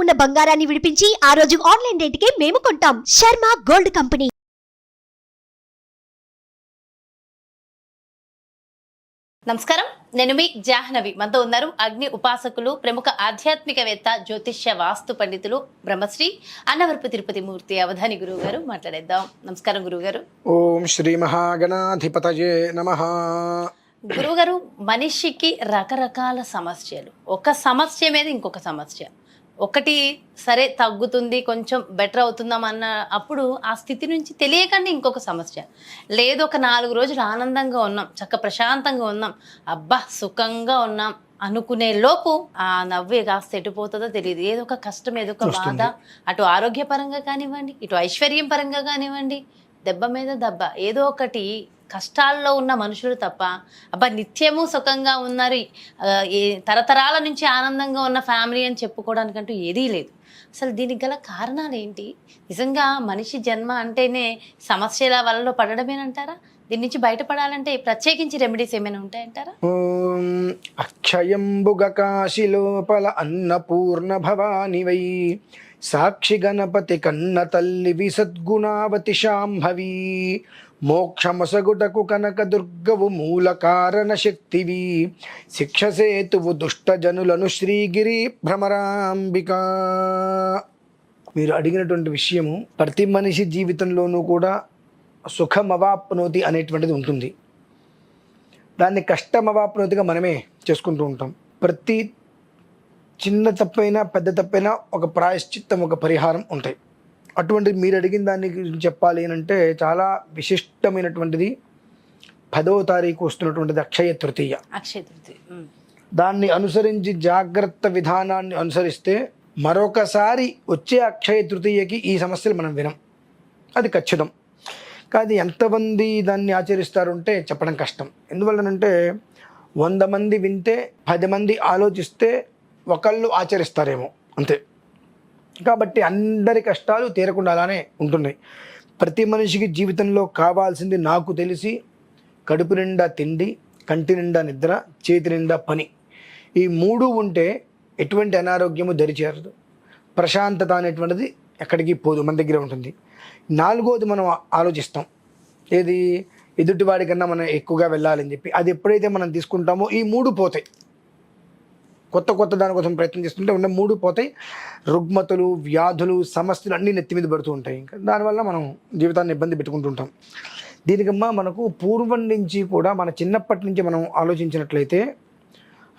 ఉన్న బంగారాన్ని విడిపించి ఆ రోజు ఆన్లైన్ రేటుకే మేము కొంటాం. Sharma gold company. నమస్కారం, నేను మీ జాహ్నవి. మనతో ఉన్నారు అగ్ని ఉపాసకులు, ప్రముఖ ఆధ్యాత్మికవేత్త, జ్యోతిష్య వాస్తు పండితులు బ్రహ్మశ్రీ అన్నవరపు తిరుపతి మూర్తి అవధాని గురువు గారు. మాట్లాడేద్దాం. నమస్కారం గురువుగారు. ఓం శ్రీ మహాగణాధిపతయే నమః. గురువుగారు, మనిషికి రకరకాల సమస్యలు, ఒక సమస్య మీద ఇంకొక సమస్య, ఒకటి సరే తగ్గుతుంది, కొంచెం బెటర్ అవుతుందాం అన్న అప్పుడు ఆ స్థితి నుంచి తెలియకండి ఇంకొక సమస్య, లేదు ఒక 4 రోజులు ఆనందంగా ఉన్నాం, చక్క ప్రశాంతంగా ఉన్నాం, అబ్బా సుఖంగా ఉన్నాం అనుకునే లోపు ఆ నవ్వే కాస్త ఎటుపోతుందో తెలియదు. ఏదో ఒక కష్టం, ఏదో ఒక బాధ, అటు ఆరోగ్యపరంగా కానివ్వండి, ఇటు ఐశ్వర్యం పరంగా కానివ్వండి, దెబ్బ మీద దెబ్బ, ఏదో ఒకటి కష్టాల్లో ఉన్న మనుషులు తప్ప అబ్బా నిత్యము సుఖంగా ఉన్నారు, తరతరాల నుంచి ఆనందంగా ఉన్న ఫ్యామిలీ అని చెప్పుకోవడానికంటూ ఏదీ లేదు. అసలు దీనికి గల కారణాలు ఏంటి? నిజంగా మనిషి జన్మ అంటేనే సమస్యల వలలో పడడమేనంటారా? దీని నుంచి బయటపడాలంటే ప్రత్యేకించి రెమెడీస్ ఏమైనా ఉంటాయంటారా? ఓం అక్షయంబుగ కాశి లోపల అన్నపూర్ణ భవాని వై, సాక్షి గణపతి కన్న తల్లివి సద్గుణావతి శాంభవి, మోక్షమసగుటకు కనక దుర్గవు మూల కారణ శక్తివి, శిక్షసేతువు దుష్టజనులను శ్రీగిరి భ్రమరాంబిక. మీరు అడిగినటువంటి విషయము ప్రతి మనిషి జీవితంలోనూ కూడా సుఖమవాప్నోతి అనేటువంటిది ఉంటుంది. దాన్ని కష్టమవాప్నోతిగా మనమే చేసుకుంటూ ఉంటాం. ప్రతి చిన్న తప్పైనా పెద్ద తప్పైనా ఒక ప్రాయశ్చిత్తం, ఒక పరిహారం ఉంటాయి. అటువంటి మీరు అడిగిన దాని గురించి చెప్పాలి అంటే చాలా విశిష్టమైనటువంటిది 10వ తారీఖు వస్తున్నటువంటిది అక్షయ తృతీయ. దాన్ని అనుసరించి జాగ్రత్త విధానాన్ని అనుసరిస్తే మరొకసారి వచ్చే అక్షయ తృతీయకి ఈ సమస్యలు మనం వినం, అది ఖచ్చితం. కానీ ఎంతమంది దాన్ని ఆచరిస్తారు అంటే చెప్పడం కష్టం. ఎందువల్లనంటే 100 మంది వింటే 10 మంది ఆలోచిస్తే ఒకళ్ళు ఆచరిస్తారేమో, అంతే. కాబట్టి అందరి కష్టాలు తీరకుండా అలానే ఉంటున్నాయి. ప్రతి మనిషికి జీవితంలో కావాల్సింది నాకు తెలిసి కడుపు నిండా తిండి, కంటి నిండా నిద్ర, చేతి నిండా పని. ఈ 3 ఉంటే ఎటువంటి అనారోగ్యము దరిచేరదు, ప్రశాంతత అనేటువంటిది ఎక్కడికి పోదు, మన దగ్గర ఉంటుంది. 4వది మనం ఆలోచిస్తాం, ఏది ఎదుటివాడి కన్నా మనం ఎక్కువగా వెళ్ళాలని చెప్పి. అది ఎప్పుడైతే మనం తీసుకుంటామో ఈ 3 పోతాయి. కొత్త దానికోసం ప్రయత్నం చేస్తుంటే ఉన్న 3 పోతాయి. రుగ్మతులు, వ్యాధులు, సమస్యలు అన్నీ నెత్తి మీద పడుతూ ఉంటాయి. ఇంకా దానివల్ల మనం జీవితాన్ని ఇబ్బంది పెట్టుకుంటూ ఉంటాం. దీనికమ్మా మనకు పూర్వం నుంచి కూడా మన చిన్నప్పటి నుంచి మనం ఆలోచించినట్లయితే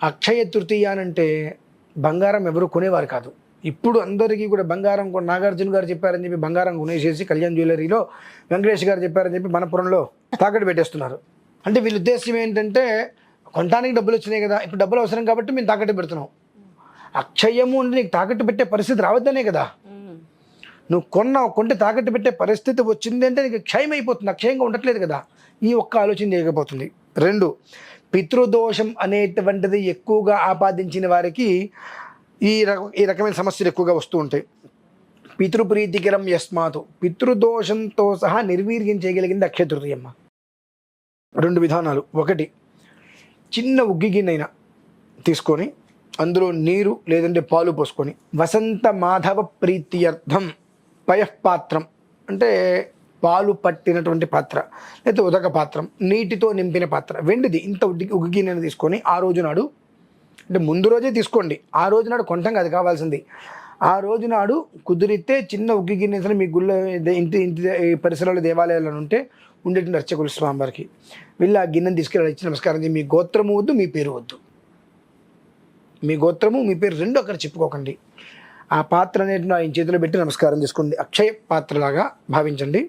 అక్షయ తృతీయ అంటే బంగారం ఎవరు కొనేవారు కాదు. ఇప్పుడు అందరికీ కూడా బంగారం నాగార్జున గారు చెప్పారని చెప్పి బంగారం కొనేసేసి కళ్యాణ్ జ్యువెలరీలో వెంకటేష్ గారు చెప్పారని చెప్పి మనపురంలో తాకట్టు పెట్టేస్తున్నారు. అంటే వీళ్ళ ఉద్దేశం ఏంటంటే కొనడానికి డబ్బులు వచ్చినాయి కదా, ఇప్పుడు డబ్బులు అవసరం కాబట్టి మేము తాకట్టు పెడుతున్నాం. అక్షయము అంటే నీకు తాకట్టు పెట్టే పరిస్థితి రావద్దనే కదా. నువ్వు కొంటే తాకట్టు పెట్టే పరిస్థితి వచ్చింది అంటే నీకు క్షయం అయిపోతుంది, అక్షయంగా ఉండట్లేదు కదా. ఈ ఒక్క ఆలోచన చేయకపోతుంది. 2, పితృదోషం అనేటువంటిది ఎక్కువగా ఆపాదించిన వారికి ఈ రకమైన సమస్యలు ఎక్కువగా వస్తూ ఉంటాయి. పితృప్రీతికరం యస్మాతు, పితృదోషంతో సహా నిర్వీర్యం చేయగలిగింది అక్షయ తృతీయమ్మ. 2 విధానాలు. 1, చిన్న ఉగ్గి గిన్నెైనా తీసుకొని అందులో నీరు లేదంటే పాలు పోసుకొని వసంత మాధవ ప్రీత్యర్థం పయఃపాత్రం అంటే పాలు పట్టినటువంటి పాత్ర, లేకపోతే ఉదక పాత్రం, నీటితో నింపిన పాత్ర, వెండిది, ఇంత ఉగ్గి గిన్నెను తీసుకొని ఆ రోజు నాడు, అంటే ముందు రోజే తీసుకోండి, ఆ రోజు నాడు కొంటాం కాదు కావాల్సింది. ఆ రోజు నాడు కుదిరితే చిన్న ఉగ్గి గిన్నె మీ గుళ్ళ ఇంటి పరిసరాలు దేవాలయాలను ఉంటే ఉండేటువంటి అర్చకులు స్వామివారికి వెళ్ళి ఆ గిన్నెను తీసుకెళ్ళి ఇచ్చి నమస్కారం చేసి మీ గోత్రము వద్దు, మీ పేరు వద్దు, మీ గోత్రము మీ పేరు 2 అక్కడ చెప్పుకోకండి. ఆ పాత్ర అనేది ఆయన చేతిలో పెట్టి నమస్కారం చేసుకోండి. అక్షయ పాత్రలాగా భావించండి.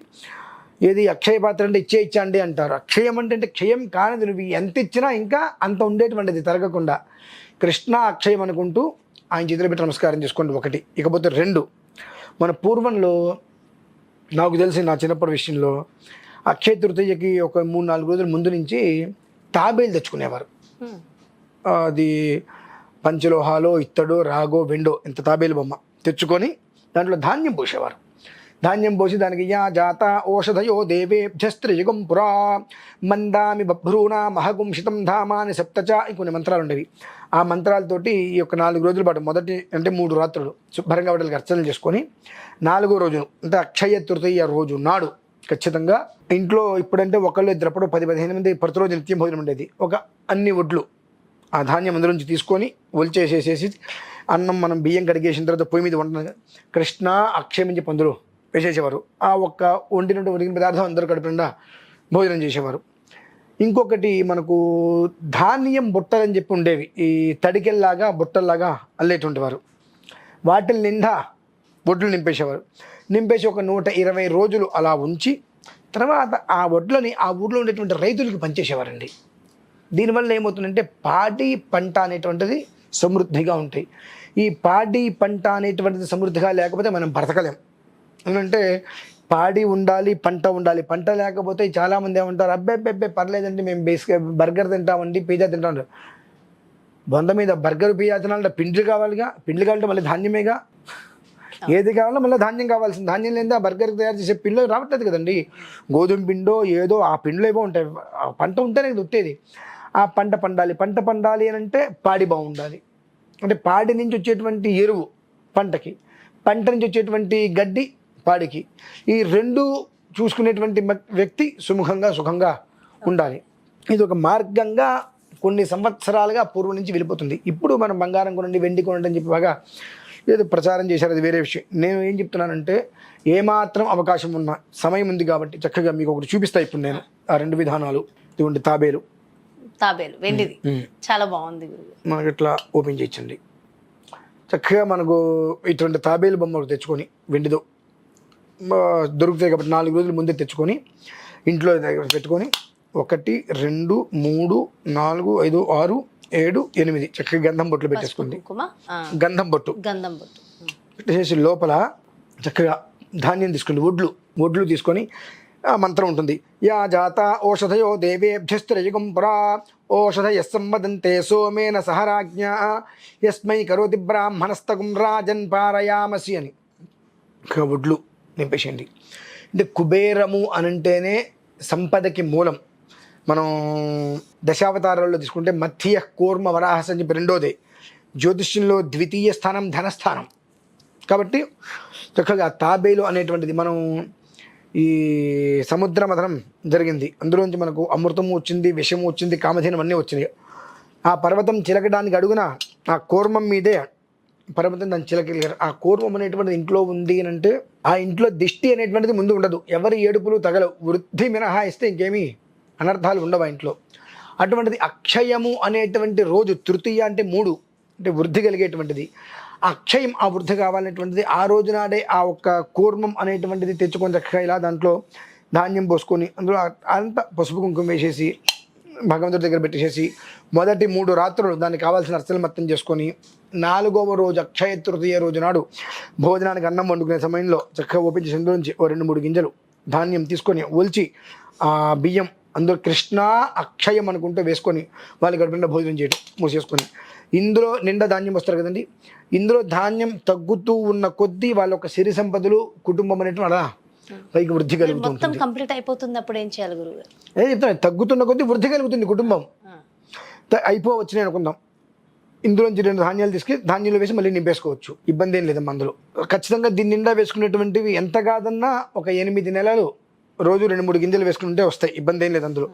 ఏది అక్షయ పాత్ర అంటే ఇచ్చేయండి అంటారు. అక్షయం అంటే క్షయం కానిది, నువ్వు ఎంత ఇచ్చినా ఇంకా అంత ఉండేటువంటిది తరగకుండా. కృష్ణ అక్షయం అనుకుంటూ ఆయన చేతిలో పెట్టి నమస్కారం చేసుకోండి. 1. ఇకపోతే 2, మన పూర్వంలో నాకు తెలిసి నా చిన్నప్పటి విషయంలో అక్షయ తృతీయకి ఒక 3-4 రోజుల ముందు నుంచి తాబేలు తెచ్చుకునేవారు. అది పంచలోహాలో, ఇత్తడో, రాగో, వెండో, ఇంత తాబేలు బొమ్మ తెచ్చుకొని దాంట్లో ధాన్యం పోసేవారు. ధాన్యం పోసి దానికి యా జాత ఓషధయో దేవేభ్యస్త్రయుగం పురా మందామి బభ్రూణా మహగుంషితం ధామాని సప్తచ కొన్ని మంత్రాలు ఉండేవి. ఆ మంత్రాలతోటి ఈ యొక్క 4 రోజుల పాటు మొదటి అంటే 3 రాత్రులు శుభ్రంగా వాటికి అర్చనలు చేసుకొని 4వ రోజును అంటే అక్షయ తృతీయ రోజు నాడు ఖచ్చితంగా ఇంట్లో ఇప్పుడంటే ఒకళ్ళు ఇద్దరప్పుడు 10-15 మంది ప్రతిరోజు నిత్యం భోజనం ఉండేది. ఒక అన్ని ఒడ్లు ఆ ధాన్యం అందులోంచి తీసుకొని ఒలిచేసేసేసి అన్నం మనం బియ్యం కడిగేసిన తర్వాత పొయ్యి మీద వంట కృష్ణ అక్షయమించి పందులు వేసేసేవారు. ఆ ఒక్క వండినట్టు ఉడికిన పదార్థం అందరూ కడుపు నిండా భోజనం చేసేవారు. ఇంకొకటి మనకు ధాన్యం బుట్టలని చెప్పి ఉండేవి, ఈ తడికెల్లాగా బుట్టల్లాగా అల్లేటువంటివారు. వాటి నిండా వడ్లు నింపేసేవారు. నింపేసి ఒక 120 రోజులు అలా ఉంచి తర్వాత ఆ వడ్లని ఆ ఊర్లో ఉండేటువంటి రైతులకు పంచేసేవారండి. దీనివల్ల ఏమవుతుందంటే పాడి పంట అనేటువంటిది సమృద్ధిగా ఉంటాయి. ఈ పాడి పంట అనేటువంటిది సమృద్ధిగా లేకపోతే మనం బ్రతకలేం. ఎందుకంటే పాడి ఉండాలి, పంట ఉండాలి. పంట లేకపోతే చాలామంది ఏమంటారు, అబ్బే పర్లేదండి మేము బేసిక్గా బర్గర్ తింటామండి, పిజ్జా తింటాం. బొంద మీద బర్గర్ పిజ్జా తినాలంటే పిండ్లు కావాలిగా, పిండ్లు కావాలంటే మళ్ళీ ధాన్యమేగా, ఏది కావాలో మళ్ళీ ధాన్యం కావాల్సింది. ధాన్యం లేదా బర్గర్ తయారు చేసే పిండ్లు రావట్లేదు కదండి. గోధుమ పిండో ఏదో ఆ పిండ్లు ఏవో ఉంటాయి. ఆ పంట ఉంటేనే ఉట్టేది. ఆ పంట పండాలి. పంట పండాలి అని అంటే పాడి బాగుండాలి. అంటే పాడి నుంచి వచ్చేటువంటి ఎరువు పంటకి, పంట నుంచి వచ్చేటువంటి గడ్డి పాడికి, ఈ రెండు చూసుకునేటువంటి వ్యక్తి సుఖంగా ఉండాలి. ఇది ఒక మార్గంగా కొన్ని సంవత్సరాలుగా పూర్వం నుంచి వెళ్ళిపోతుంది. ఇప్పుడు మనం బంగారం కొనండి, వెండి కొనండి అని చెప్పి బాగా ఏదో ప్రచారం చేశారు, అది వేరే విషయం. నేను ఏం చెప్తున్నానంటే ఏమాత్రం అవకాశం ఉన్న సమయం ఉంది కాబట్టి చక్కగా మీకు ఒకటి చూపిస్తా. ఇప్పుడు నేను ఆ 2 విధానాలు. ఇటువంటి తాబేలు వెండిది చాలా బాగుంది. మనకి ఇట్లా ఓపెన్ చేయించండి. చక్కగా మనకు ఇటువంటి తాబేలు బొమ్మలు తెచ్చుకొని వెండిదో దొరుకుతాయి కాబట్టి 4 రోజుల ముందే తెచ్చుకొని ఇంట్లో పెట్టుకొని 1 2 3 4 5 6 7 8 చక్కగా గంధం బొట్లు పెట్టేసుకోండి. గంధం బొట్టు పెట్టేసి లోపల చక్కగా ధాన్యం తీసుకోండి. వడ్లు తీసుకొని ఆ మంత్రం ఉంటుంది. యా జాత ఓషధయో దేవేభ్యస్త్రయుగం పురా ఓషధయ సంవదంతే సోమేన సహరాజ్ఞ యస్మై కరోతి బ్రాహ్మణస్తకం రాజన్ పారయామసి అని వడ్లు నింపేసేయండి. అంటే కుబేరము అనంటేనే సంపదకి మూలం. మనం దశావతారాల్లో తీసుకుంటే మధ్య కూర్మ వరాహస్ అని చెప్పి 2వదే. జ్యోతిష్యంలో 2వ స్థానం ధనస్థానం. కాబట్టి చక్కగా తాబేలు అనేటువంటిది మనం ఈ సముద్ర మథనం జరిగింది, అందులోంచి మనకు అమృతము వచ్చింది, విషము వచ్చింది, కామధేనం అన్నీ వచ్చినాయి. ఆ పర్వతం చిలకడానికి అడుగున ఆ కూర్మం మీదే పర్వతం దాన్ని చిలకలిగారు. ఆ కూర్మం అనేటువంటిది ఇంట్లో ఉంది అని అంటే ఆ ఇంట్లో దిష్టి అనేటువంటిది ముందు ఉండదు. ఎవరి ఏడుపులు తగలవు. వృద్ధి మినహాయిస్తే ఇంకేమీ అనర్థాలు ఉండవు ఆ ఇంట్లో. అటువంటిది అక్షయము అనేటువంటి రోజు, తృతీయ అంటే 3 అంటే వృద్ధి కలిగేటువంటిది. అక్షయం ఆ వృద్ధి కావాలనేటువంటిది ఆ రోజు నాడే ఆ ఒక్క కూర్మం అనేటువంటిది తెచ్చుకొని చక్కగా ఇలా దాంట్లో ధాన్యం పోసుకొని అందులో అంతా పసుపు కుంకుమ వేసేసి భగవంతుడి దగ్గర పెట్టేసేసి మొదటి 3 రాత్రులు దానికి కావాల్సిన అర్చనలు మొత్తం చేసుకొని 4వ రోజు అక్షయ తృతీయ రోజు నాడు భోజనానికి అన్నం వండుకునే సమయంలో చక్కగా ఓపెన్ చేసి అందులోంచి 2-3 గింజలు ధాన్యం తీసుకొని ఒలిచి ఆ బియ్యం అందులో కృష్ణ అక్షయం అనుకుంటూ వేసుకొని వాళ్ళు గడిపిన భోజనం చేయడం మూసేసుకొని ఇందులో నిండా ధాన్యం వస్తారు కదండి. ఇందులో ధాన్యం తగ్గుతూ ఉన్న కొద్దీ వాళ్ళ ఒక సిరి సంపదలు కుటుంబం అనేటువంటి అలా పైకి వృద్ధి కలుగుతుంది. కంప్లీట్ అయిపోతుంది. అప్పుడు ఏం చేయాలి గురుగారు? ఏం చెప్తాను, తగ్గుతున్న కొద్దీ వృద్ధి కలుగుతుంది కుటుంబం. అయిపోవచ్చునే అనుకుందాం. ఇందులోంచి 2 ధాన్యాలు తీసుకుని ధాన్యంలో వేసి మళ్ళీ నింపేసుకోవచ్చు, ఇబ్బంది ఏం లేదమ్మా. అందులో ఖచ్చితంగా దీని నిండా వేసుకునేటువంటివి ఎంత కాదన్నా ఒక 8 నెలలు రోజు 2-3 గింజలు వేసుకుంటే వస్తాయి, ఇబ్బంది ఏం లేదు అందులో.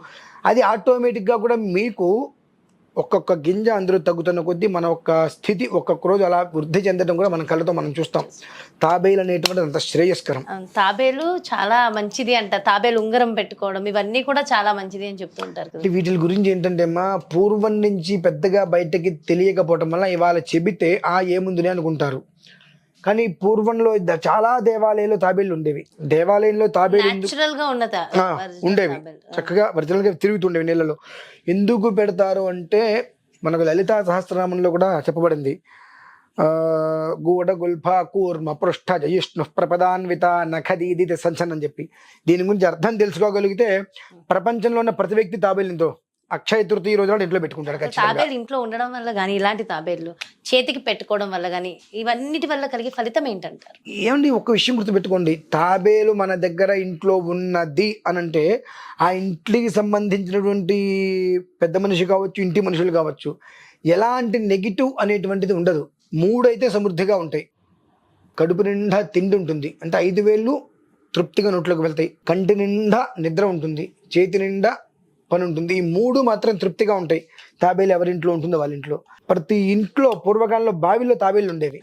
అది ఆటోమేటిక్గా కూడా మీకు ఒక్కొక్క గింజ అందులో తగ్గుతున్న కొద్దీ మన ఒక్క స్థితి ఒక్కొక్క రోజు అలా వృద్ధి చెందడం కూడా మన కళ్ళతో మనం చూస్తాం. తాబేలు అనేటువంటిది అంత శ్రేయస్కరం. తాబేలు చాలా మంచిది అంట. తాబేలు ఉంగరం పెట్టుకోవడం ఇవన్నీ కూడా చాలా మంచిది అని చెప్తూ ఉంటారు. వీటి గురించి ఏంటంటే అమ్మా పూర్వం నుంచి పెద్దగా బయటకి తెలియకపోవటం వల్ల ఇవాళ చెబితే ఏముందని అనుకుంటారు. కానీ పూర్వంలో చాలా దేవాలయాల్లో తాబేళ్ళు ఉండేవి. దేవాలయంలో తాబేలు ఉండేవి, చక్కగా ఒరిజినల్గా తిరుగుతుండేవి నీళ్ళలో. ఎందుకు పెడతారు అంటే మనకు లలితా సహస్రనామంలో కూడా చెప్పబడింది. గూఢ గుల్ఫ కూర్మ పృష్ఠ జయిష్ణు ప్రపదాన్విత నఖదీది సంచన్ అని చెప్పి. దీని గురించి అర్థం తెలుసుకోగలిగితే ప్రపంచంలో ఉన్న ప్రతి వ్యక్తి తాబేలుతో అక్షయ తృతీయ రోజు నాడు ఇంట్లో పెట్టుకుంటాడు ఖచ్చితంగా. తాబేలు ఇంట్లో ఉండడం వల్ల కానీ, ఇలాంటి తాబేలు చేతికి పెట్టుకోవడం వల్ల కానీ, ఇవన్నిటి వల్ల కలిగే ఫలితం ఏంటంటారు? ఏమండి, ఒక విషయం గుర్తుపెట్టుకోండి, తాబేలు మన దగ్గర ఇంట్లో ఉన్నది అని అంటే ఆ ఇంటికి సంబంధించినటువంటి పెద్ద మనిషి కావచ్చు, ఇంటి మనుషులు కావచ్చు, ఎలాంటి నెగిటివ్ అనేటువంటిది ఉండదు. 3 అయితే సమృద్ధిగా ఉంటాయి. కడుపు నిండా తిండి ఉంటుంది, అంటే 5 వేళ్ళు తృప్తిగా నోట్లోకి వెళ్తాయి. కంటి నిండా నిద్ర ఉంటుంది, చేతి నిండా పని ఉంటుంది. ఈ 3 మాత్రం తృప్తిగా ఉంటాయి. తాబేలు ఎవరింట్లో ఉంటుందో వాళ్ళ ఇంట్లో. ప్రతి ఇంట్లో పూర్వకాలంలో బావిలో తాబేలు ఉండేవి.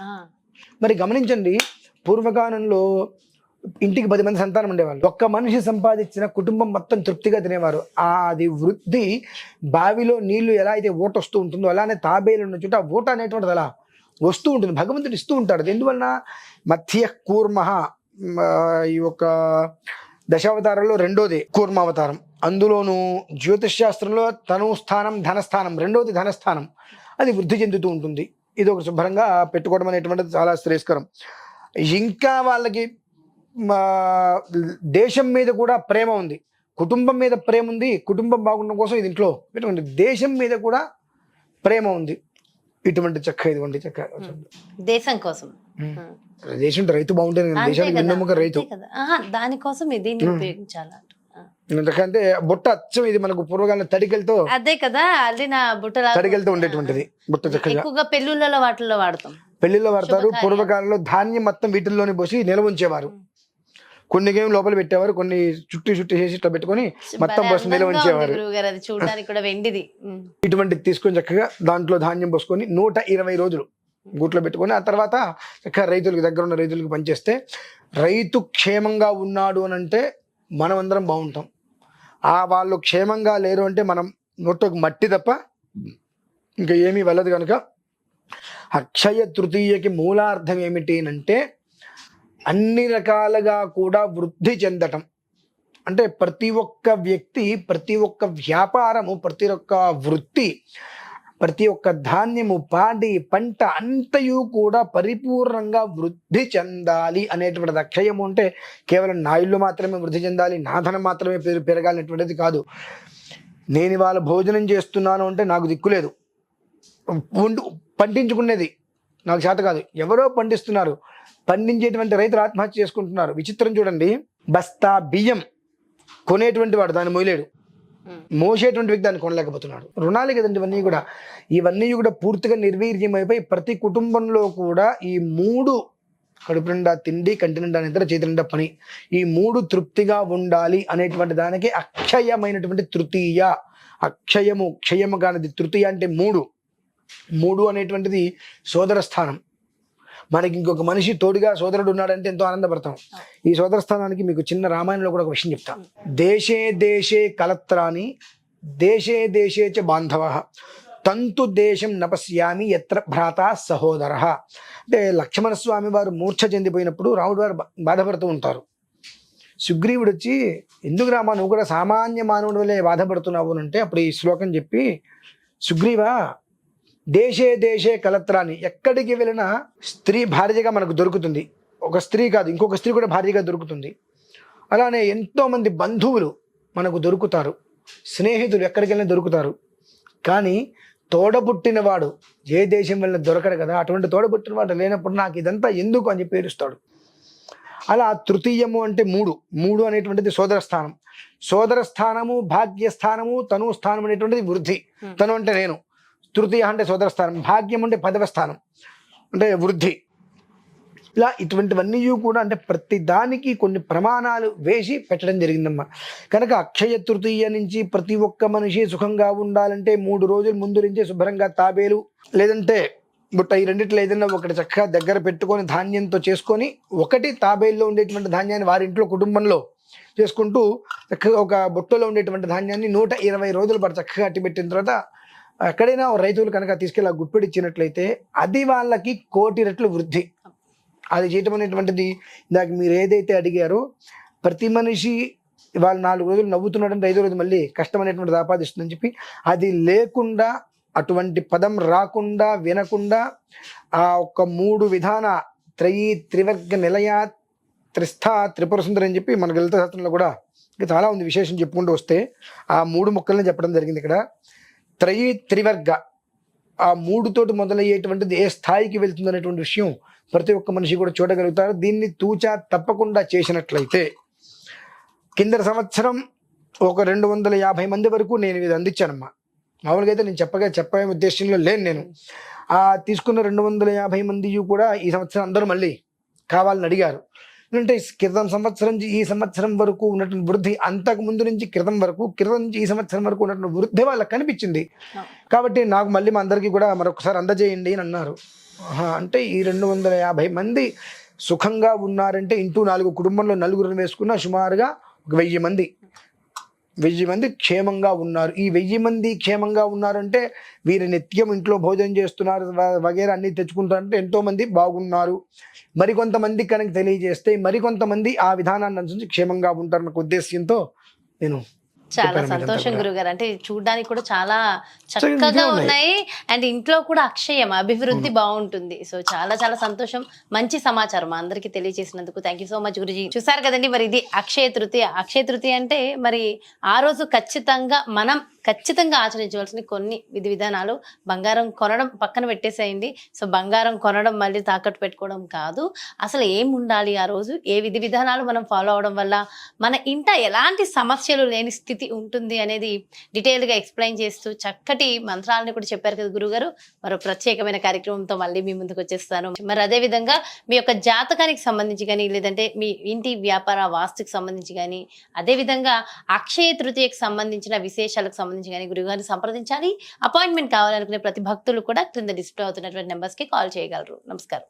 మరి గమనించండి, పూర్వకాలంలో ఇంటికి 10 మంది సంతానం ఉండేవాళ్ళు. ఒక్క మనిషి సంపాదించిన కుటుంబం మొత్తం తృప్తిగా తినేవారు. అది వృద్ధి బావిలో నీళ్లు ఎలా అయితే ఓట వస్తూ ఉంటుందో అలానే తాబేలు ఉన్న చోట ఆ ఓట అనేటువంటిది అలా వస్తూ ఉంటుంది. భగవంతుడు ఇస్తూ ఉంటాడు. ఎందువలన మధ్య కూర్మ, ఈ యొక్క దశావతారంలో రెండోది కూర్మావతారం. అందులోనూ జ్యోతిష్ శాస్త్రంలో తను స్థానం ధనస్థానం, రెండోది ధనస్థానం, అది వృద్ధి చెందుతూ ఉంటుంది. ఇది ఒక శుభ్రంగా పెట్టుకోవడం అనేటువంటిది చాలా శ్రేయస్కరం. ఇంకా వాళ్ళకి దేశం మీద కూడా ప్రేమ ఉంది, కుటుంబం మీద ప్రేమ ఉంది. కుటుంబం బాగుండడం కోసం ఇది ఇంట్లో పెట్టుకోండి. దేశం మీద కూడా ప్రేమ ఉంది. ఇటువంటి చెక్క, ఇదిగోండి చెక్క, దేశం కోసం. దేశం రైతు బాగుంటుంది, దేశానికి వెన్నెముక రైతు. దానికోసం దీన్ని ఉపయోగించాలంట. ఎందుకంటే బుట్ట అచ్చం ఇది మనకు పూర్వకాలం తడికెలతో, అదే కదా అల్లిన బుట్ట తడికెలతో ఉండేటువంటిది బుట్ట. చక్కగా ఎక్కువగా పెళ్ళిళ్ళలో వాటిల్లో వాడతాం, పెళ్లిలో వాడతారు. పూర్వకాలంలో ధాన్యం మొత్తం వీటిల్లోనే పోసి నిల్వ ఉంచేవారు. కొన్ని గేమ్ లోపల పెట్టేవారు, కొన్ని చుట్టి చేసి ఇట్లా పెట్టుకొని మొత్తం పోసి నిల్వ ఉంచేవారు. అది చూడడానికి కూడా వెండిది. ఇటువంటి తీసుకొని చక్కగా దాంట్లో ధాన్యం పోసుకొని 120 రోజులు గూట్లో పెట్టుకొని ఆ తర్వాత చక్కగా రైతులకు, దగ్గర ఉన్న రైతులకు పనిచేస్తే, రైతు క్షేమంగా ఉన్నాడు అని అంటే మనం అందరం బాగుంటాం. వాళ్ళు క్షేమంగా లేరు అంటే మనం నోట్లోకి మట్టి తప్ప ఇంకా ఏమీ వెళ్ళదు. కనుక అక్షయ తృతీయకి మూలార్థం ఏమిటి అంటే అన్ని రకాలుగా కూడా వృద్ధి చెందటం. అంటే ప్రతి ఒక్క వ్యక్తి, ప్రతి ఒక్క వ్యాపారము, ప్రతి ఒక్క వృత్తి, ప్రతి ఒక్క ధాన్యము, పాడి, పంట అంతయు కూడా పరిపూర్ణంగా వృద్ధి చెందాలి అనేటువంటిది. అక్షయము అంటే కేవలం నా ఇల్లు మాత్రమే వృద్ధి చెందాలి, నా ధనం మాత్రమే పెరగాలనేటువంటిది కాదు. నేను ఇవాళ భోజనం చేస్తున్నాను అంటే నాకు దిక్కులేదు, పండించుకునేది నాకు చేత కాదు, ఎవరో పండిస్తున్నారు. పండించేటువంటి రైతులు ఆత్మహత్య చేసుకుంటున్నారు. విచిత్రం చూడండి, బస్తా బియ్యం కొనేటువంటి వాడు దాన్ని మోయలేడు, మోసేటువంటి వ్యక్తి దాన్ని కొనలేకపోతున్నాడు. రుణాలే కదండి ఇవన్నీ కూడా పూర్తిగా నిర్వీర్యమైపోయి ప్రతి కుటుంబంలో కూడా ఈ 3 కడుపు నిండా తిండి, కంటి నిండా నిద్ర, చేతి నిండా పని, ఈ 3 తృప్తిగా ఉండాలి అనేటువంటి దానికి అక్షయమైనటువంటి తృతీయ. అక్షయము క్షయము కానిది తృతీయ అంటే 3 అనేటువంటిది సోదర స్థానం. మనకి ఇంకొక మనిషి తోడుగా సోదరుడు ఉన్నాడంటే ఎంతో ఆనందపడతాం. ఈ సోదర స్థానానికి మీకు చిన్న రామాయణంలో కూడా ఒక విషయం చెప్తాం. దేశే దేశే కలత్రాని, దేశే దేశే చ బాంధవ, తంతు దేశం నపశ్యామి ఎత్ర భ్రాత సహోదర. అంటే లక్ష్మణస్వామి వారు మూర్ఛ చెందిపోయినప్పుడు రాముడు వారు బాధపడుతూ ఉంటారు. సుగ్రీవుడు వచ్చి, ఎందుకు రామా నువ్వు కూడా సామాన్య మానవుడు వల్లే బాధపడుతున్నావు అంటే అప్పుడు ఈ శ్లోకం చెప్పి, సుగ్రీవా దేశే దేశే కలత్రాన్ని, ఎక్కడికి వెళ్ళినా స్త్రీ భార్యగా మనకు దొరుకుతుంది. ఒక స్త్రీ కాదు, ఇంకొక స్త్రీ కూడా భార్యగా దొరుకుతుంది. అలానే ఎంతోమంది బంధువులు మనకు దొరుకుతారు, స్నేహితులు ఎక్కడికి వెళ్ళినా దొరుకుతారు. కానీ తోడబుట్టినవాడు ఏ దేశం వెళ్ళినా దొరకడు కదా. అటువంటి తోడబుట్టినవాడు లేనప్పుడు నాకు ఇదంతా ఎందుకు అని చెప్పి ఏడుస్తాడు. అలా తృతీయము అంటే 3 అనేటువంటిది సోదర స్థానం. సోదర స్థానము, భాగ్యస్థానము, తను స్థానం అనేటువంటిది వృద్ధి. తను అంటే నేను, తృతీయ అంటే సోదర స్థానం, భాగ్యం అంటే 10వ స్థానం అంటే వృద్ధి. ఇలా ఇటువంటివన్నీ కూడా అంటే ప్రతి దానికి కొన్ని ప్రమాణాలు వేసి పెట్టడం జరిగిందమ్మా. కనుక అక్షయ తృతీయ నుంచి ప్రతి ఒక్క మనిషి సుఖంగా ఉండాలంటే 3 రోజుల ముందు నుంచే శుభ్రంగా తాబేలు లేదంటే బుట్ట, ఈ రెండిట్లో ఏదైనా ఒకటి చక్కగా దగ్గర పెట్టుకొని ధాన్యంతో చేసుకొని, ఒకటి తాబేల్లో ఉండేటువంటి ధాన్యాన్ని వారింట్లో కుటుంబంలో చేసుకుంటూ చక్కగా ఒక బుట్టలో ఉండేటువంటి ధాన్యాన్ని 120 రోజుల పాటు చక్కగా అట్టిపెట్టిన తర్వాత ఎక్కడైనా రైతులు కనుక తీసుకెళ్ళి గుప్పెడిచ్చినట్లయితే అది వాళ్ళకి 1,000,000 రెట్లు వృద్ధి. అది చేయటం అనేటువంటిది ఇందాక మీరు ఏదైతే అడిగారో, ప్రతి మనిషి ఇవాళ 4 రోజులు నవ్వుతున్నాడంటే 5వ రోజు మళ్ళీ కష్టం అనేటువంటిది ఆపాదిస్తుందని చెప్పి, అది లేకుండా, అటువంటి పదం రాకుండా, వినకుండా ఆ ఒక్క 3 విధాన త్రివర్గ నిలయ త్రిస్థ త్రిపుర సుందరి అని చెప్పి మనకు లలిత శాస్త్రంలో కూడా ఇంకా చాలా ఉంది విశేషం చెప్పుకుంటూ వస్తే. ఆ 3 మొక్కల్ని చెప్పడం జరిగింది ఇక్కడ. త్రివర్గ, ఆ 3తోటి మొదలయ్యేటువంటిది ఏ స్థాయికి వెళ్తుంది అనేటువంటి విషయం ప్రతి ఒక్క మనిషి కూడా చూడగలుగుతారు. దీన్ని తూచా తప్పకుండా చేసినట్లయితే కింద సంవత్సరం ఒక 250 మంది వరకు నేను ఇది అందించానమ్మా. మామూలుగా అయితే నేను చెప్పే ఉద్దేశంలో లేను నేను. ఆ తీసుకున్న 250 మంది కూడా ఈ సంవత్సరం అందరూ మళ్ళీ కావాలని అడిగారు. అంటే క్రితం సంవత్సరం ఈ సంవత్సరం వరకు ఉన్నటువంటి వృద్ధి, అంతకు ముందు నుంచి క్రితం నుంచి ఈ సంవత్సరం వరకు ఉన్నటువంటి వృద్ధి వాళ్ళకి కనిపించింది. కాబట్టి నాకు మళ్ళీ మా అందరికీ కూడా మరొకసారి అందజేయండి అని అన్నారు. అంటే ఈ 250 మంది సుఖంగా ఉన్నారంటే ఇంటూ 4 కుటుంబంలో 4 వేసుకున్న సుమారుగా ఒక 1000 మంది క్షేమంగా ఉన్నారు. ఈ 1000 మంది క్షేమంగా ఉన్నారంటే వీరు నిత్యం ఇంట్లో భోజనం చేస్తున్నారు, వగేరా అన్ని తెచ్చుకుంటారంటే ఎంతో మంది బాగున్నారు. మరికొంతమంది కనుక తెలియజేస్తే మరికొంతమంది ఆ విధానాన్ని అనుసరించి క్షేమంగా ఉంటారన్న ఉద్దేశంతో నేను చాలా సంతోషం గురుగారు. అంటే చూడడానికి కూడా చాలా చక్కగా ఉన్నాయి అండ్ ఇంట్లో కూడా అక్షయం అభివృద్ధి బాగుంటుంది. సో చాలా చాలా సంతోషం, మంచి సమాచారం మా అందరికి తెలియజేసినందుకు thank you so much Guruji. చూసారు కదండి, మరి ఇది అక్షయ తృతీయ. అక్షయ తృతీయ అంటే మరి ఆ రోజు ఖచ్చితంగా ఆచరించవలసిన కొన్ని విధి విధానాలు. బంగారం కొనడం పక్కన పెట్టేసేయండి. సో బంగారం కొనడం మళ్ళీ తాకట్టు పెట్టుకోవడం కాదు, అసలు ఏం ఉండాలి ఆ రోజు, ఏ విధి విధానాలు మనం ఫాలో అవడం వల్ల మన ఇంట ఎలాంటి సమస్యలు లేని స్థితి ఉంటుంది అనేది డీటెయిల్గా ఎక్స్ప్లెయిన్ చేస్తూ చక్కటి మంత్రాలను కూడా చెప్పారు కదా గురుగారు. మరో ప్రత్యేకమైన కార్యక్రమంతో మళ్ళీ మీ ముందుకు వచ్చేస్తాను. మరి అదే విధంగా మీ యొక్క జాతకానికి సంబంధించి కానీ, లేదంటే మీ ఇంటి వ్యాపార వాస్తుకి సంబంధించి కానీ, అదేవిధంగా అక్షయ తృతీయకు సంబంధించిన విశేషాలకు సంబంధించి కానీ గురుగారిని సంప్రదించాలి. అపాయింట్మెంట్ కావాలనుకునే ప్రతి భక్తులు కూడా క్రింద డిస్ప్లే అవుతున్నటువంటి నెంబర్స్కి కాల్ చేయగలరు. నమస్కారం.